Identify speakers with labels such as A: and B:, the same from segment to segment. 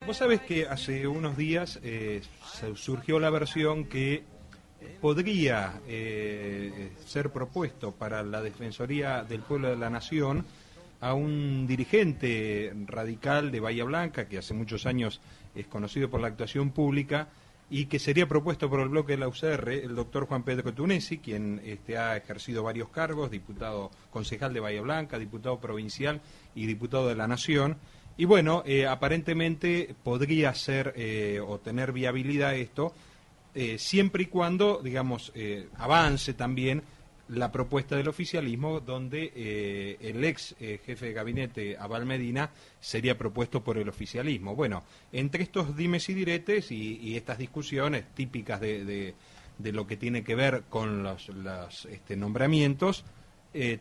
A: Vos sabés que hace unos días surgió la versión que podría ser propuesto para la Defensoría del Pueblo de la Nación a un dirigente radical de Bahía Blanca, que hace muchos años es conocido por la actuación pública, y que sería propuesto por el bloque de la UCR, el doctor Juan Pedro Tunesi, quien ha ejercido varios cargos, diputado concejal de Bahía Blanca, diputado provincial y diputado de la Nación. Y bueno, aparentemente podría ser o tener viabilidad esto, siempre y cuando, digamos, avance también la propuesta del oficialismo, donde el ex jefe de gabinete, Abal Medina, sería propuesto por el oficialismo. Bueno, entre estos dimes y diretes y estas discusiones típicas de lo que tiene que ver con los nombramientos,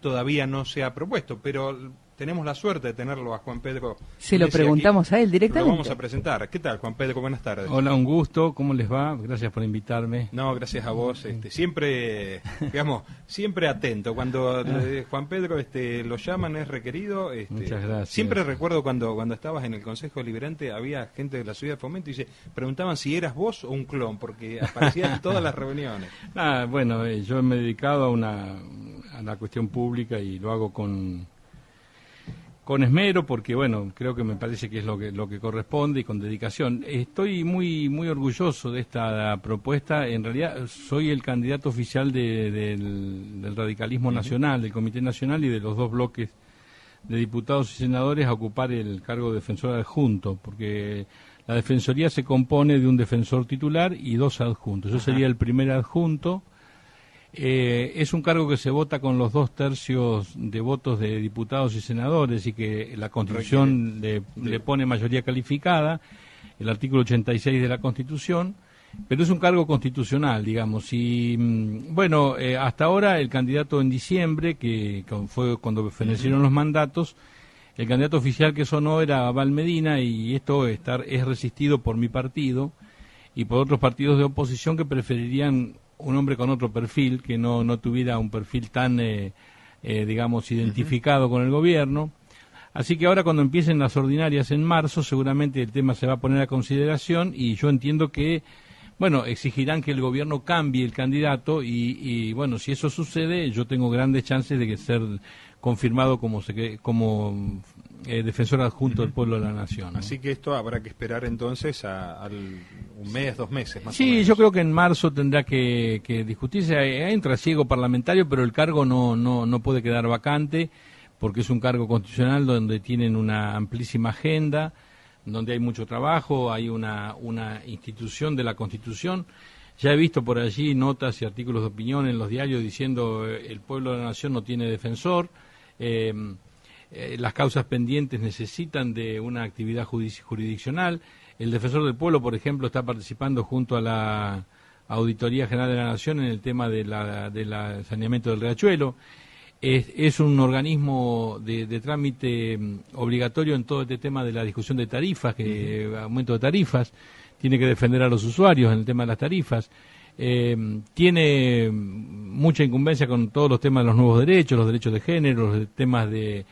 A: todavía no se ha propuesto, pero tenemos la suerte de tenerlo a Juan Pedro.
B: Se lo preguntamos aquí a él directamente.
A: Lo vamos a presentar. ¿Qué tal, Juan Pedro? Buenas tardes.
C: Hola, un gusto. ¿Cómo les va? Gracias por invitarme.
A: No, gracias a vos. Siempre, digamos, siempre atento. Cuando Juan Pedro lo llaman, es requerido.
C: Muchas gracias.
A: Siempre recuerdo cuando estabas en el Consejo Deliberante, había gente de la Ciudad de Fomento y preguntaban si eras vos o un clon, porque aparecías en todas las reuniones.
C: Bueno, yo me he dedicado a la cuestión pública y lo hago con esmero, porque bueno, creo que me parece que es lo que corresponde, y con dedicación. Estoy muy orgulloso de esta propuesta. En realidad soy el candidato oficial del radicalismo nacional, del Comité Nacional y de los dos bloques de diputados y senadores a ocupar el cargo de defensor adjunto, porque la defensoría se compone de un defensor titular y dos adjuntos. Yo sería el primer adjunto. Es un cargo que se vota con los 2/3 de votos de diputados y senadores, y que la Constitución le pone mayoría calificada, el artículo 86 de la Constitución, pero es un cargo constitucional, digamos. Y bueno, hasta ahora el candidato en diciembre, que fue cuando fenecieron los mandatos, el candidato oficial que sonó era Abal Medina, y esto es resistido por mi partido y por otros partidos de oposición que preferirían un hombre con otro perfil, que no tuviera un perfil tan, digamos, identificado con el gobierno. Así que ahora, cuando empiecen las ordinarias en marzo, seguramente el tema se va a poner a consideración, y yo entiendo que, bueno, exigirán que el gobierno cambie el candidato, y bueno, si eso sucede, yo tengo grandes chances de ser confirmado como defensor adjunto del pueblo de la nación, ¿no?
A: Así que esto habrá que esperar entonces un mes, 2 meses más o
C: Sí,
A: menos.
C: yo creo que en marzo tendrá que discutirse. Hay un trasiego parlamentario, pero el cargo no puede quedar vacante, porque es un cargo constitucional donde tienen una amplísima agenda, donde hay mucho trabajo, hay una institución de la Constitución. Ya he visto por allí notas y artículos de opinión en los diarios diciendo el pueblo de la nación no tiene defensor. Las causas pendientes necesitan de una actividad jurisdiccional. El defensor del pueblo, por ejemplo, está participando junto a la Auditoría General de la Nación en el tema de la saneamiento del riachuelo. Es un organismo de trámite obligatorio en todo este tema de la discusión de tarifas, aumento de tarifas. Tiene que defender a los usuarios en el tema de las tarifas. Tiene mucha incumbencia con todos los temas de los nuevos derechos, los derechos de género, los temas de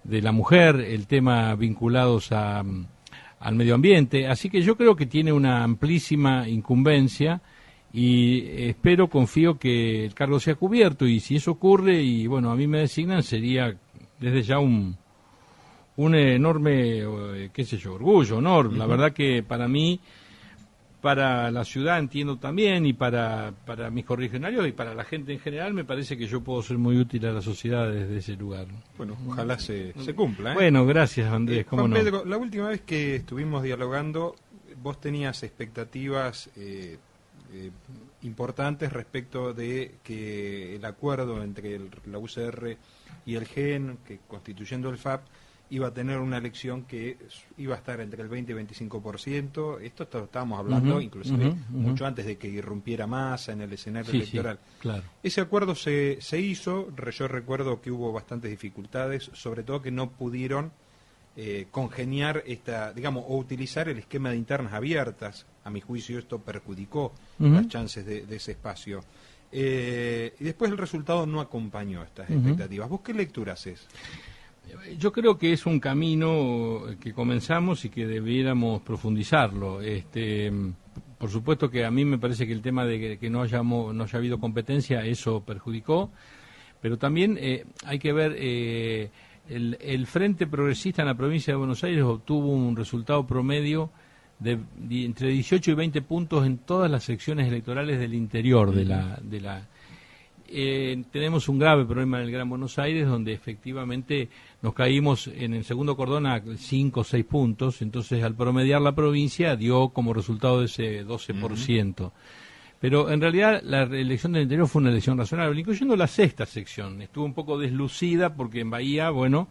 C: la mujer, el tema vinculados al medio ambiente. Así que yo creo que tiene una amplísima incumbencia, y confío que el cargo sea cubierto, y si eso ocurre y bueno, a mí me designan, sería desde ya un enorme, orgullo, honor. La verdad que para mí, para la ciudad, entiendo también, y para mis correligionarios y para la gente en general, me parece que yo puedo ser muy útil a la sociedad desde ese lugar.
A: Bueno, ojalá se cumpla.
C: Bueno, gracias, Andrés.
A: Juan Pedro, la última vez que estuvimos dialogando, vos tenías expectativas importantes respecto de que el acuerdo entre la UCR y el GEN, que constituyendo el FAP, iba a tener una elección que iba a estar entre el 20 y 25%. Esto estábamos hablando inclusive mucho antes de que irrumpiera Massa en el escenario electoral.
C: Sí, claro.
A: Ese acuerdo se hizo. Yo recuerdo que hubo bastantes dificultades, sobre todo que no pudieron congeniar o utilizar el esquema de internas abiertas. A mi juicio esto perjudicó las chances de ese espacio. Y después el resultado no acompañó estas expectativas. ¿Vos qué lectura haces?
C: Yo creo que es un camino que comenzamos y que debiéramos profundizarlo. Por supuesto que a mí me parece que el tema de que no haya habido competencia, eso perjudicó, pero también hay que ver, el Frente Progresista en la provincia de Buenos Aires obtuvo un resultado promedio de entre 18 y 20 puntos en todas las secciones electorales del interior de la tenemos un grave problema en el Gran Buenos Aires, donde efectivamente nos caímos en el segundo cordón a 5 o 6 puntos, entonces al promediar la provincia dio como resultado de ese 12%. Pero en realidad la elección del interior fue una elección razonable, incluyendo la sexta sección. Estuvo un poco deslucida porque en Bahía, bueno,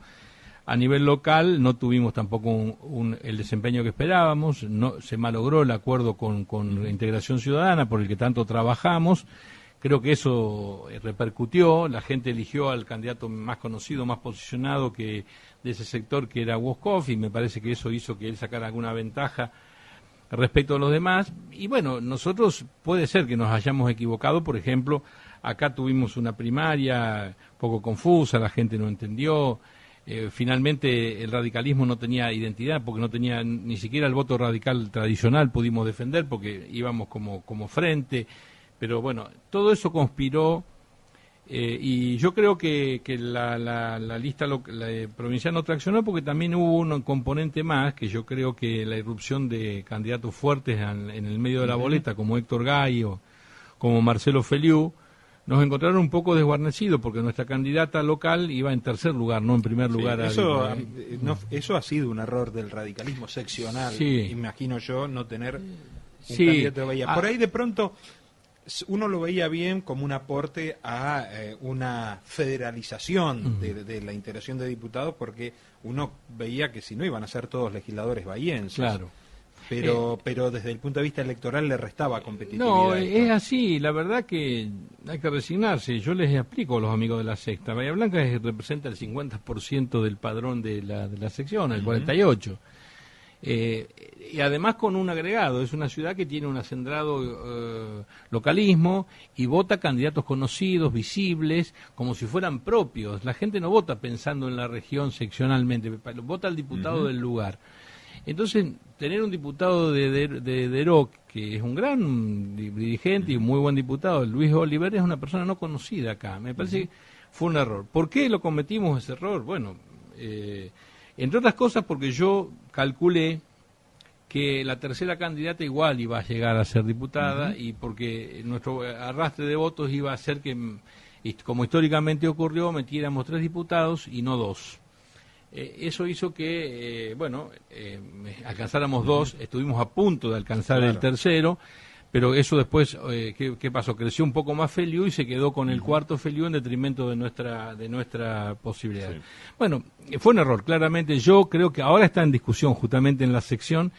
C: a nivel local no tuvimos tampoco el desempeño que esperábamos, no se malogró el acuerdo con la integración ciudadana por el que tanto trabajamos. Creo que eso repercutió, la gente eligió al candidato más conocido, más posicionado que de ese sector, que era Woskov, y me parece que eso hizo que él sacara alguna ventaja respecto a los demás. Y bueno, nosotros puede ser que nos hayamos equivocado, por ejemplo, acá tuvimos una primaria poco confusa, la gente no entendió, finalmente el radicalismo no tenía identidad, porque no tenía ni siquiera el voto radical tradicional pudimos defender, porque íbamos como frente. Pero bueno, todo eso conspiró y yo creo que la lista provincial no traccionó porque también hubo un componente más, que yo creo que la irrupción de candidatos fuertes en el medio de la boleta, como Héctor Gallo, como Marcelo Feliú, nos encontraron un poco desguarnecidos porque nuestra candidata local iba en tercer lugar, no en primer lugar.
A: Eso ha sido un error del radicalismo seccional, imagino yo, no tener un candidato de Bahía. Por ahí de pronto uno lo veía bien como un aporte a una federalización de la integración de diputados, porque uno veía que si no iban a ser todos legisladores bahienses.
C: Claro.
A: Pero desde el punto de vista electoral le restaba competitividad.
C: No, es así, la verdad que hay que resignarse. Yo les explico a los amigos de la sexta. Bahía Blanca representa el 50% del padrón de la sección, el 48%. Y además con un agregado, es una ciudad que tiene un acendrado localismo y vota candidatos conocidos, visibles, como si fueran propios. La gente no vota pensando en la región seccionalmente, vota al diputado del lugar. Entonces, tener un diputado de Deró, que es un gran dirigente y un muy buen diputado, Luis Oliver, es una persona no conocida acá. Me parece que fue un error. ¿Por qué lo cometimos ese error? Bueno, entre otras cosas porque yo calculé que la tercera candidata igual iba a llegar a ser diputada y porque nuestro arrastre de votos iba a hacer que, como históricamente ocurrió, metiéramos 3 diputados y no 2. Eso hizo que, alcanzáramos 2, estuvimos a punto de alcanzar el tercero, pero eso después, ¿qué pasó? Creció un poco más Feliú y se quedó con el cuarto Feliú en detrimento de nuestra posibilidad. Sí. Bueno, fue un error, claramente. Yo creo que ahora está en discusión justamente en la sección,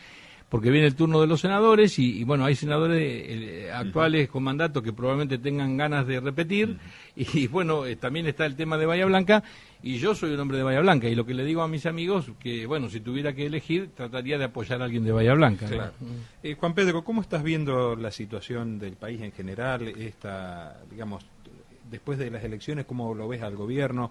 C: porque viene el turno de los senadores y bueno, hay senadores actuales con mandato que probablemente tengan ganas de repetir y bueno, también está el tema de Bahía Blanca y yo soy un hombre de Bahía Blanca y lo que le digo a mis amigos, que bueno, si tuviera que elegir, trataría de apoyar a alguien de Bahía Blanca.
A: Claro. Juan Pedro, ¿cómo estás viendo la situación del país en general? Digamos, después de las elecciones, ¿cómo lo ves al gobierno?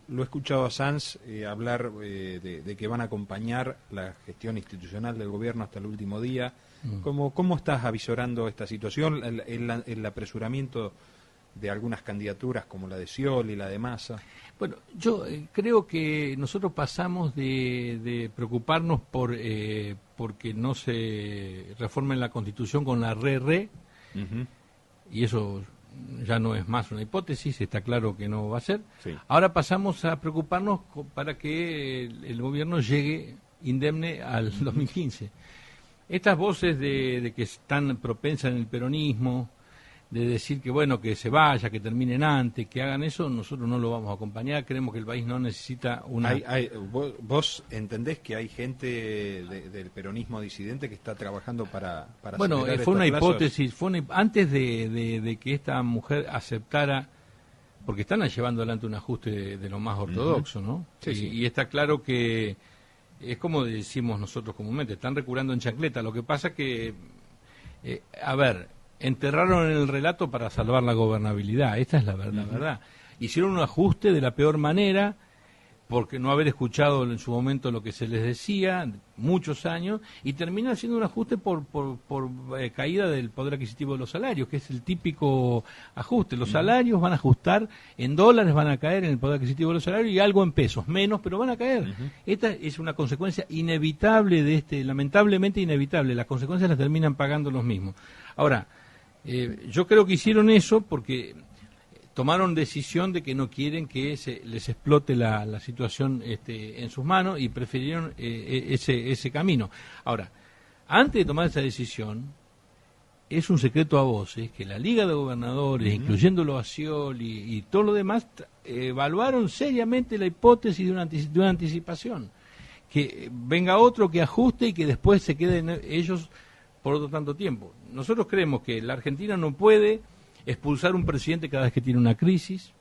A: Lo he escuchado a Sanz hablar de que van a acompañar la gestión institucional del gobierno hasta el último día. ¿Cómo estás avisorando esta situación, el apresuramiento de algunas candidaturas como la de Scioli y la de Massa?
C: Bueno, yo creo que nosotros pasamos de preocuparnos porque no se reforme la Constitución con la y eso ya no es más una hipótesis, está claro que no va a ser. Sí. Ahora pasamos a preocuparnos para que el gobierno llegue indemne al 2015. Estas voces de que están propensas en el peronismo, de decir que bueno, que se vaya, que terminen antes, que hagan eso, nosotros no lo vamos a acompañar, creemos que el país no necesita una...
A: ¿Vos entendés que hay gente del peronismo disidente que está trabajando para
C: bueno, fue una hipótesis, antes de que esta mujer aceptara, porque están llevando adelante un ajuste de lo más ortodoxo, ¿no? Sí, y está claro que es como decimos nosotros comúnmente, están recurando en chancleta, lo que pasa que, enterraron en el relato para salvar la gobernabilidad, esta es la verdad. Hicieron un ajuste de la peor manera, porque no haber escuchado en su momento lo que se les decía, muchos años, y termina siendo un ajuste por caída del poder adquisitivo de los salarios, que es el típico ajuste. Los salarios van a ajustar en dólares, van a caer en el poder adquisitivo de los salarios y algo en pesos, menos, pero van a caer. Esta es una consecuencia inevitable de lamentablemente inevitable, las consecuencias las terminan pagando los mismos. Ahora, yo creo que hicieron eso porque tomaron decisión de que no quieren que les explote la situación en sus manos y prefirieron ese camino. Ahora, antes de tomar esa decisión, es un secreto a voces que la Liga de Gobernadores, incluyéndolo a Scioli y todo lo demás, evaluaron seriamente la hipótesis de una anticipación. Que venga otro que ajuste y que después se queden ellos por otro tanto tiempo. Nosotros creemos que la Argentina no puede expulsar un presidente cada vez que tiene una crisis.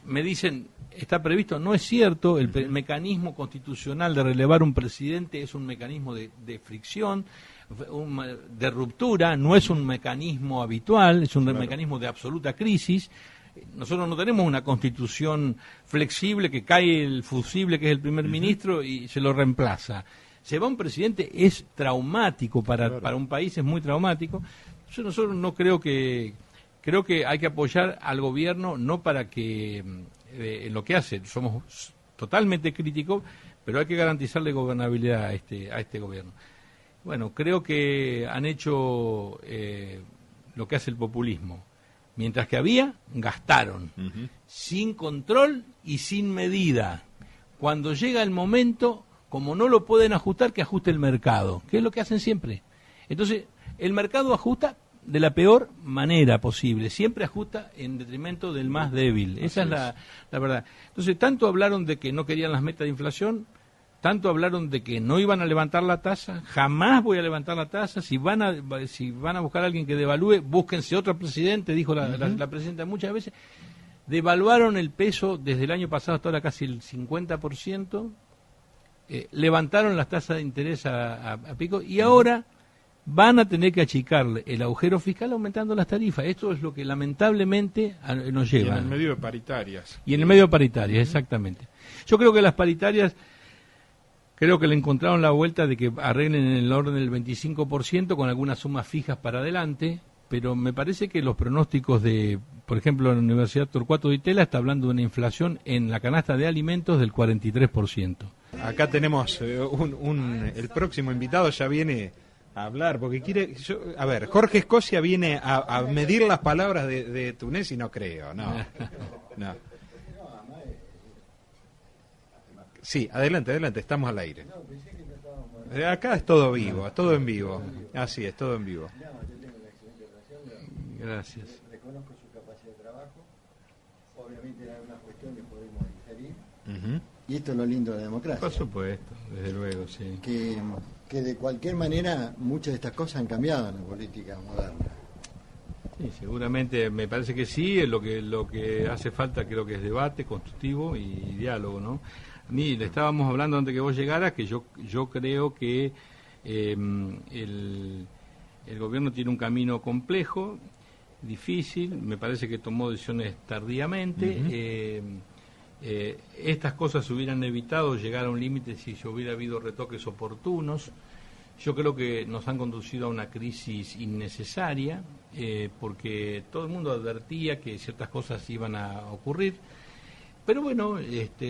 C: Me dicen, está previsto, no es cierto, el mecanismo constitucional de relevar un presidente es un mecanismo de fricción, de ruptura, no es un mecanismo habitual, es un mecanismo de absoluta crisis. Nosotros no tenemos una constitución flexible que cae el fusible que es el primer ministro y se lo reemplaza. Se va un presidente, es traumático para un país, es muy traumático. Entonces nosotros no creo que hay que apoyar al gobierno, no para que en lo que hace, somos totalmente críticos, pero hay que garantizarle gobernabilidad a este gobierno. Bueno, creo que han hecho lo que hace el populismo. Mientras que gastaron, sin control y sin medida. Cuando llega el momento, como no lo pueden ajustar, que ajuste el mercado, que es lo que hacen siempre. Entonces, el mercado ajusta de la peor manera posible, siempre ajusta en detrimento del más débil. Esa es la verdad. Entonces, tanto hablaron de que no querían las metas de inflación, tanto hablaron de que no iban a levantar la tasa, jamás voy a levantar la tasa, si van a buscar a alguien que devalúe, búsquense otro presidente, dijo la presidenta muchas veces. Devaluaron el peso desde el año pasado hasta ahora casi el 50%, levantaron las tasas de interés a pico y ahora van a tener que achicarle el agujero fiscal aumentando las tarifas. Esto es lo que lamentablemente nos lleva.
A: Y en el medio de paritarias.
C: Y en el medio de paritarias, exactamente. Yo creo que las paritarias, creo que le encontraron la vuelta de que arreglen en el orden del 25% con algunas sumas fijas para adelante, pero me parece que los pronósticos por ejemplo, la Universidad Torcuato Di Tella está hablando de una inflación en la canasta de alimentos del 43%.
A: Acá tenemos el próximo invitado ya viene a hablar, porque a ver, Jorge Escocia viene a medir las palabras de Túnez y no creo, no. Sí, adelante, estamos al aire. Acá es todo vivo, todo en vivo. Así es, todo en vivo.
C: Gracias.
D: Reconozco su capacidad de trabajo. Obviamente hay algunas cuestiones que podemos diferir. Y esto es lo lindo de la democracia.
C: Por supuesto, desde luego, sí.
D: Que de cualquier manera muchas de estas cosas han cambiado en la política moderna.
C: Sí, seguramente, me parece que sí. Lo que hace falta creo que es debate constructivo y diálogo, ¿no? A mí le estábamos hablando antes que vos llegaras que yo creo que el gobierno tiene un camino complejo, difícil, me parece que tomó decisiones tardíamente. Estas cosas se hubieran evitado llegar a un límite si se hubiera habido retoques oportunos. Yo creo que nos han conducido a una crisis innecesaria, porque todo el mundo advertía que ciertas cosas iban a ocurrir. Pero bueno,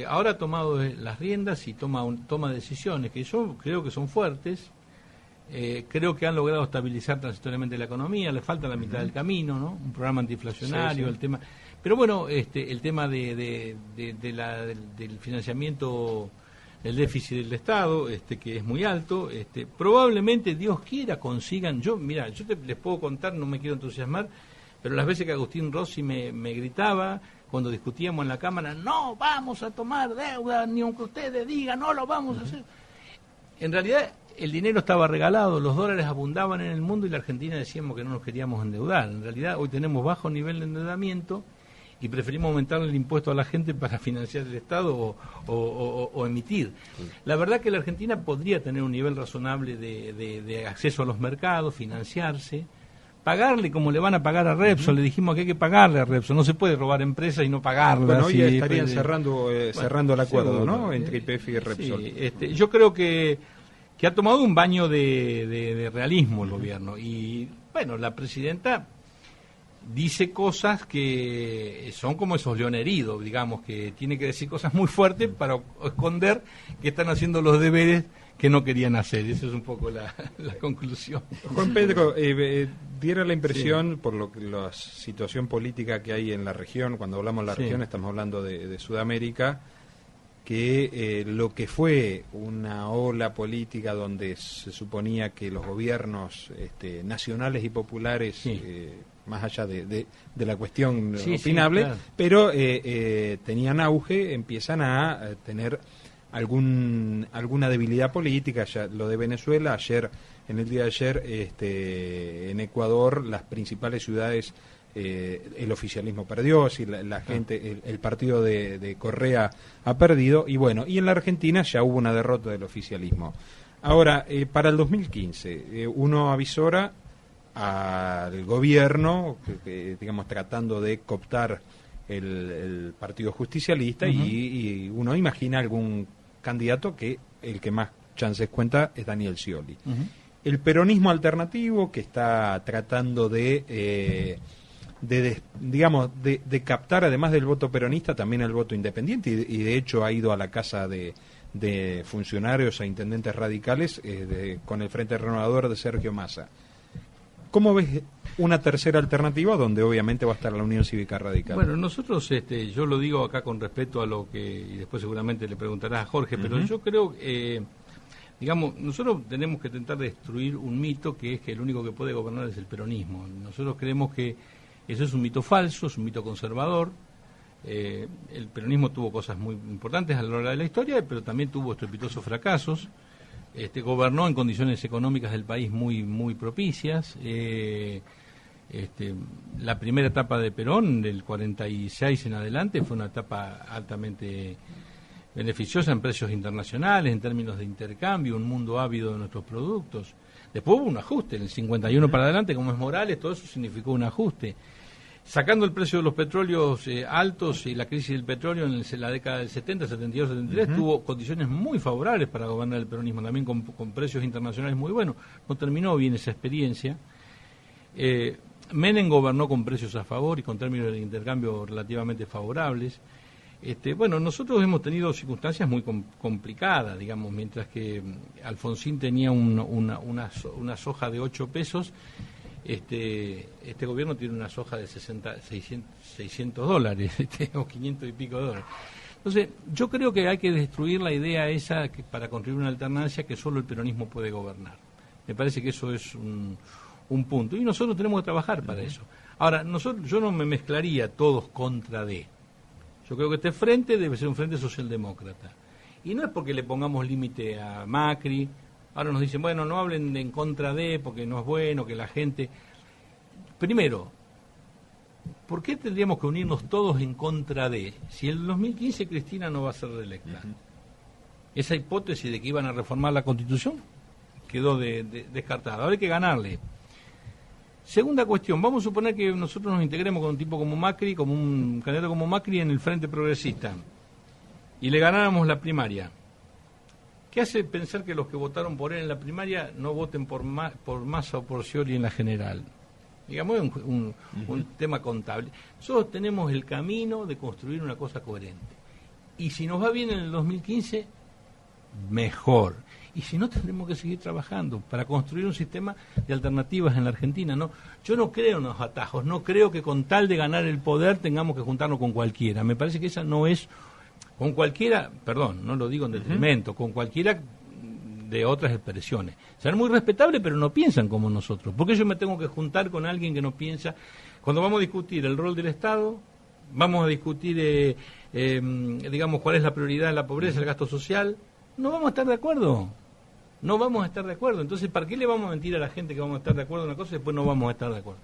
C: ahora ha tomado las riendas y toma decisiones que yo creo que son fuertes. Creo que han logrado estabilizar transitoriamente la economía, le falta la mitad del camino, ¿no? Un programa antiinflacionario, el tema. Pero bueno, el tema del financiamiento del déficit del Estado, que es muy alto, probablemente Dios quiera consigan. Yo les puedo contar, no me quiero entusiasmar, pero las veces que Agustín Rossi me gritaba cuando discutíamos en la Cámara, no vamos a tomar deuda, ni aunque ustedes digan, no lo vamos a hacer. En realidad, el dinero estaba regalado, los dólares abundaban en el mundo y la Argentina decíamos que no nos queríamos endeudar. En realidad, hoy tenemos bajo nivel de endeudamiento y preferimos aumentar el impuesto a la gente para financiar el Estado o emitir. La verdad que la Argentina podría tener un nivel razonable de acceso a los mercados, financiarse, pagarle como le van a pagar a Repsol. Le dijimos que hay que pagarle a Repsol, no se puede robar empresas y no pagarlas.
A: Bueno, hoy
C: y
A: estarían cerrando el acuerdo,
C: seguro,
A: ¿no? Entre YPF y Repsol.
C: Sí, yo creo que ha tomado un baño de realismo el gobierno. Y bueno, la presidenta dice cosas que son como esos león heridos, digamos, que tiene que decir cosas muy fuertes para esconder que están haciendo los deberes que no querían hacer. Esa es un poco la conclusión.
A: Juan Pedro, diera la impresión, por la situación política que hay en la región, cuando hablamos de la región estamos hablando de Sudamérica, que lo que fue una ola política donde se suponía que los gobiernos nacionales y populares, más allá de la cuestión opinable, claro, pero tenían auge, empiezan a tener alguna debilidad política. Ya lo de Venezuela, en el día de ayer, en Ecuador, las principales ciudades, el oficialismo perdió, si la gente, el partido de Correa ha perdido, y bueno, y en la Argentina ya hubo una derrota del oficialismo. Ahora, para el 2015, uno avisora al gobierno, digamos, tratando de cooptar el partido justicialista, y uno imagina algún candidato que el que más chances cuenta es Daniel Scioli. El peronismo alternativo, que está tratando de captar, además del voto peronista, también el voto independiente, y de hecho ha ido a la casa de funcionarios e intendentes radicales con el Frente Renovador de Sergio Massa. ¿Cómo ves una tercera alternativa donde obviamente va a estar la Unión Cívica Radical?
C: Bueno, nosotros, yo lo digo acá con respeto a lo que, y después seguramente le preguntarás a Jorge, pero yo creo, digamos, nosotros tenemos que intentar destruir un mito que es que el único que puede gobernar es el peronismo. Nosotros creemos que eso es un mito falso, es un mito conservador. El peronismo tuvo cosas muy importantes a lo largo de la historia, pero también tuvo estrepitosos fracasos. Gobernó en condiciones económicas del país muy propicias. La primera etapa de Perón, del 46 en adelante, fue una etapa altamente beneficiosa en precios internacionales, en términos de intercambio, un mundo ávido de nuestros productos. Después hubo un ajuste, en el 51 para adelante, como es Morales, todo eso significó un ajuste. Sacando el precio de los petróleos altos y la crisis del petróleo en la década del 70, 72, 73, tuvo condiciones muy favorables para gobernar el peronismo, también con precios internacionales muy buenos. No terminó bien esa experiencia. Menem gobernó con precios a favor y con términos de intercambio relativamente favorables. Bueno, nosotros hemos tenido circunstancias muy complicadas, digamos, mientras que Alfonsín tenía una soja de 8 pesos, este gobierno tiene una soja de 600 dólares, o 500 y pico dólares. Entonces, yo creo que hay que destruir la idea esa para construir una alternancia que solo el peronismo puede gobernar. Me parece que eso es un punto. Y nosotros tenemos que trabajar para eso. Ahora, yo no me mezclaría todos contra de. Yo creo que este frente debe ser un frente socialdemócrata. Y no es porque le pongamos límite a Macri. Ahora nos dicen, bueno, no hablen en contra de, porque no es bueno que la gente... Primero, ¿por qué tendríamos que unirnos todos en contra de? Si en el 2015 Cristina no va a ser reelecta. Esa hipótesis de que iban a reformar la Constitución quedó descartada. Ahora hay que ganarle. Segunda cuestión, vamos a suponer que nosotros nos integremos con un tipo como Macri, como un candidato como Macri en el Frente Progresista, y le ganáramos la primaria. ¿Qué hace pensar que los que votaron por él en la primaria no voten por Massa o por Scioli en la general? Digamos, es un tema contable. Nosotros tenemos el camino de construir una cosa coherente. Y si nos va bien en el 2015, mejor. Y si no, tendremos que seguir trabajando para construir un sistema de alternativas en la Argentina. No, yo no creo en los atajos, no creo que con tal de ganar el poder tengamos que juntarnos con cualquiera. Me parece que esa no es... Con cualquiera, perdón, no lo digo en detrimento, con cualquiera de otras expresiones. Ser muy respetable, pero no piensan como nosotros. ¿Por qué yo me tengo que juntar con alguien que no piensa? Cuando vamos a discutir el rol del Estado, vamos a discutir, digamos, cuál es la prioridad de la pobreza, el gasto social, no vamos a estar de acuerdo. No vamos a estar de acuerdo. Entonces, ¿para qué le vamos a mentir a la gente que vamos a estar de acuerdo en una cosa y después no vamos a estar de acuerdo?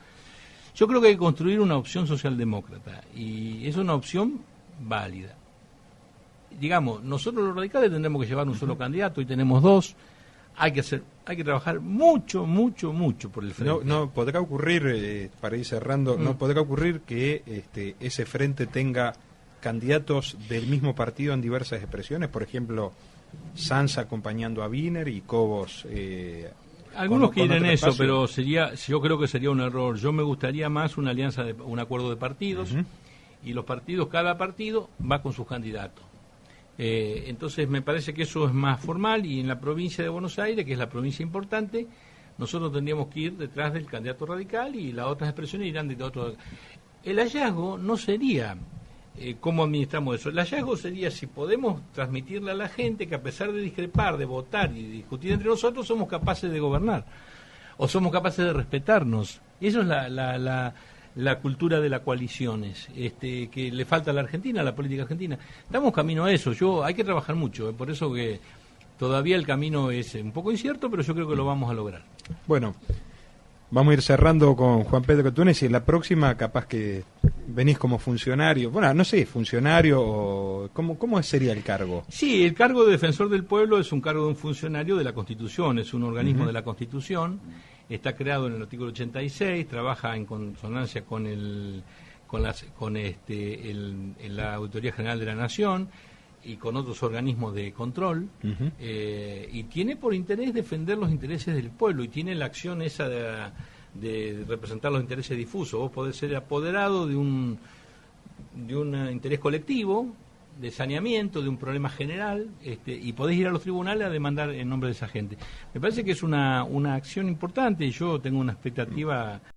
C: Yo creo que hay que construir una opción socialdemócrata y es una opción válida. Digamos, nosotros los radicales tendremos que llevar un solo candidato y tenemos dos. Hay que hacer hay que trabajar mucho por el frente.
A: No podrá ocurrir, para ir cerrando, no podrá ocurrir que ese frente tenga candidatos del mismo partido en diversas expresiones, por ejemplo, Sanz acompañando a Wiener y Cobos.
C: Algunos quieren eso,
A: espacio.
C: pero yo creo que sería un error. Yo me gustaría más una alianza, un acuerdo de partidos, y los partidos, cada partido va con sus candidatos. Entonces me parece que eso es más formal, y en la provincia de Buenos Aires, que es la provincia importante, nosotros tendríamos que ir detrás del candidato radical y las otras expresiones irán de otro. El hallazgo no sería cómo administramos eso. El hallazgo sería si podemos transmitirle a la gente que, a pesar de discrepar, de votar y de discutir entre nosotros, somos capaces de gobernar o somos capaces de respetarnos. Y eso es la cultura de las coaliciones, que le falta a la Argentina, a la política argentina. Estamos camino a eso. Hay que trabajar mucho, por eso que todavía el camino es un poco incierto, pero yo creo que lo vamos a lograr.
A: Bueno, vamos a ir cerrando con Juan Pedro Túnez, y en la próxima capaz que venís como funcionario, bueno, no sé, funcionario o ¿cómo sería el cargo?
C: Sí, el cargo de defensor del pueblo es un cargo de un funcionario de la Constitución, es un organismo de la Constitución. Está creado en el artículo 86, trabaja en consonancia con la Auditoría General de la Nación y con otros organismos de control, y tiene por interés defender los intereses del pueblo, y tiene la acción esa de representar los intereses difusos. Vos podés ser apoderado de un interés colectivo, de saneamiento, de un problema general, y podés ir a los tribunales a demandar en nombre de esa gente. Me parece que es una acción importante, y yo tengo una expectativa